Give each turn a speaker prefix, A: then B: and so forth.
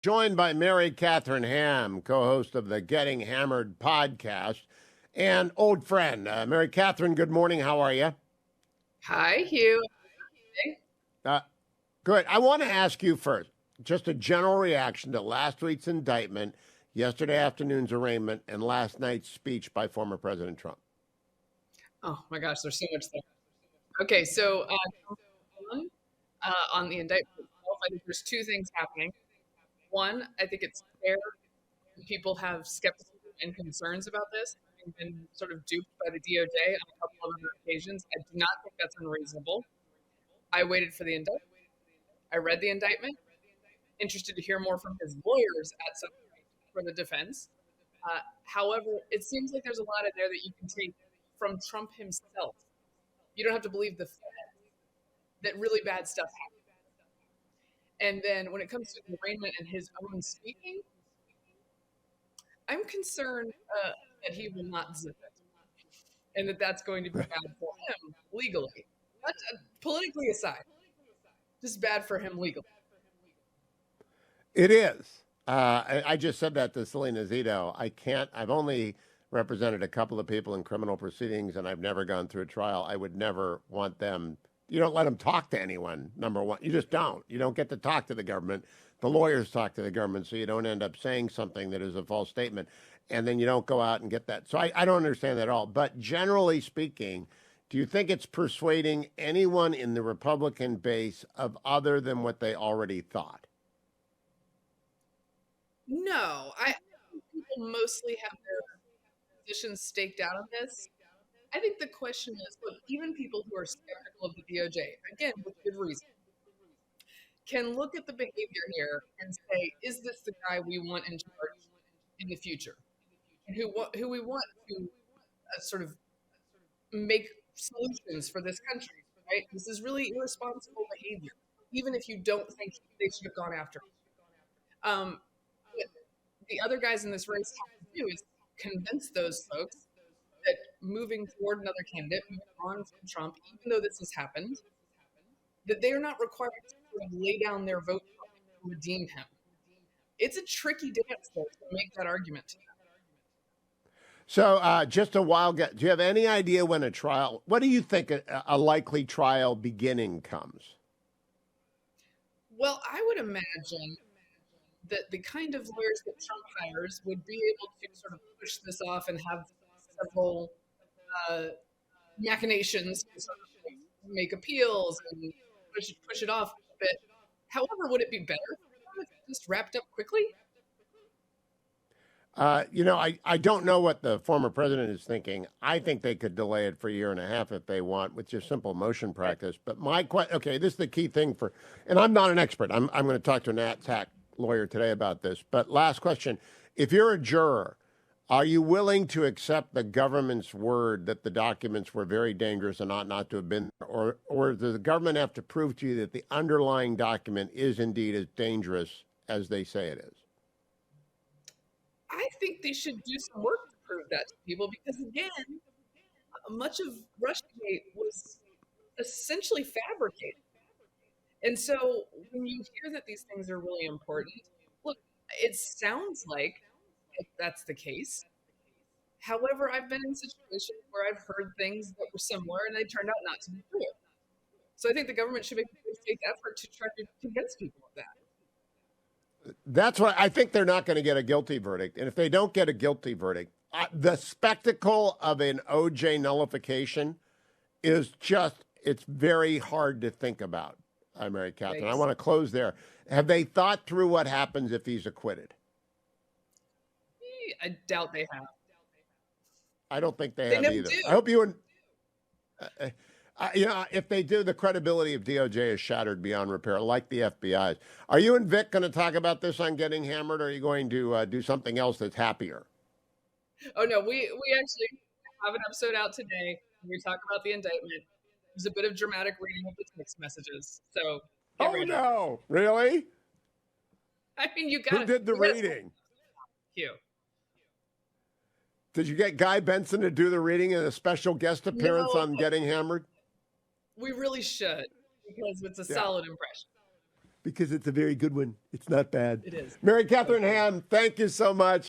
A: Joined by Mary Katharine Ham, co-host of the Getting Hammered podcast, and old friend. Mary Katharine, good morning. How are you?
B: Hi, Hugh.
A: Uh, Good. I want to ask you first, just a general reaction to last week's indictment, yesterday afternoon's arraignment, and last night's speech by former President Trump.
B: Oh my gosh, there's so much there. Okay, so on the indictment itself, I think there's two things happening. One, I think it's fair that people have skepticism and concerns about this, having been sort of duped by the DOJ on a couple of other occasions. I do not think that's unreasonable. I waited for the indictment. I read the indictment, interested to hear more from his lawyers at some point for the defense. However, it seems like there's a lot in there that you can take from Trump himself. You don't have to believe the Fed that really bad stuff happened. And then when it comes to the arraignment and his own speaking, I'm concerned that he will not zip it, and that's going to be bad for him legally. Not, politically aside, just bad for him legally.
A: It is. I just said that to Selena Zito. I've only represented a couple of people in criminal proceedings, and I've never gone through a trial. I would never want them. You don't let them talk to anyone, number one. You just don't. You don't get to talk to the government. The lawyers talk to the government, so you don't end up saying something that is a false statement. And then you don't go out and get that. So I don't understand that at all. But generally speaking, do you think it's persuading anyone in the Republican base of other than what they already thought?
B: No, I think people mostly have their positions staked out on this. I think the question is, look, even people who are skeptical of the DOJ, again, with good reason, can look at the behavior here and say, is this the guy we want in charge in the future? And who we want to sort of make solutions for this country, right? This is really irresponsible behavior, even if you don't think they should have gone after him. What the other guys in this race have to do is convince those folks that moving toward another candidate, moving on from Trump, even though this has happened, that they are not required to sort of lay down their vote to redeem him. It's a tricky dance to make that argument to them.
A: So just a wild guess. Do you have any idea when a trial, what do you think a likely trial beginning comes?
B: Well, I would imagine that the kind of lawyers that Trump hires would be able to sort of push this off and have several machinations to sort of make appeals and push it off a bit. However, would it be better if it just wrapped up quickly?
A: I don't know what the former president is thinking. I think they could delay it for a year and a half if they want, with just simple motion practice. But okay, this is the key thing and I'm not an expert. I'm going to talk to an attack lawyer today about this. But last question: if you're a juror, are you willing to accept the government's word that the documents were very dangerous and ought not to have been, or does the government have to prove to you that the underlying document is indeed as dangerous as they say it is?
B: I think they should do some work to prove that to people because, again, much of Russiagate was essentially fabricated. And so when you hear that these things are really important, look, it sounds like that's the case. However, I've been in situations where I've heard things that were similar and they turned out not to be true. So I think the government should make a good faith effort to try to convince people of that.
A: That's what I think. They're not going to get a guilty verdict. And if they don't get a guilty verdict, the spectacle of an OJ nullification is it's very hard to think about, Mary Katharine. I want to close there. Have they thought through what happens if he's acquitted?
B: I doubt they have.
A: I don't think they have either.
B: Do.
A: I hope you and if they do, the credibility of DOJ is shattered beyond repair, like the FBI's. Are you and Vic going to talk about this on Getting Hammered, or are you going to do something else that's happier?
B: Oh, no, we actually have an episode out today. We talk about the indictment. There's a bit of dramatic reading of the text messages. So,
A: oh, no. Really?
B: I mean, you got
A: Who did the reading?
B: Hugh.
A: Did you get Guy Benson to do the reading and a special guest appearance on Getting Hammered?
B: We really should, because it's a solid impression.
A: Because it's a very good one. It's not bad.
B: It is.
A: Mary Katharine Ham, thank you so much.